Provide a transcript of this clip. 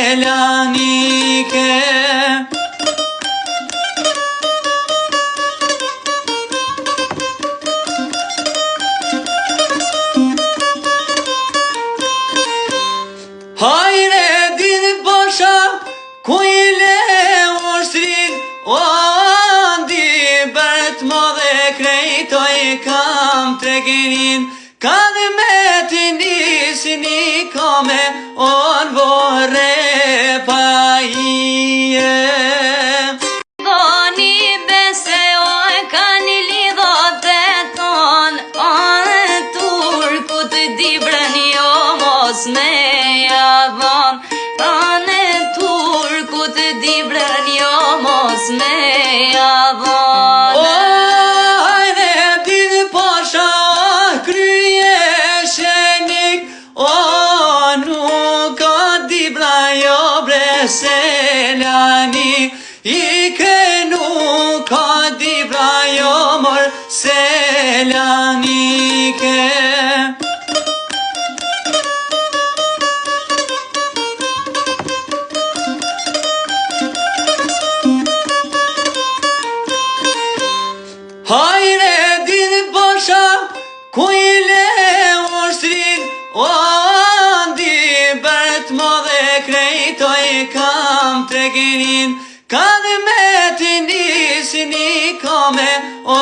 Selanike. Hajre din pasha ku I le ushtrin, o andi bërt madhe krejtoj kam tregenin, kanë me të nisin I kame on vorre pa ije. Dhoni bese o kanë lidhot e ton, turkut dibrën jo mos me javon, turkut dibrën jo mos me javon. O hajde din pasha krye shenik, o nuk ka dibra jo bre Selani, Ike nuk ka dibra jo mor Selanike. Hajre din pasha ku I le ushtrin, o andi bërt madhe krejtoj kam tregenin, kanë me të nisin I kame o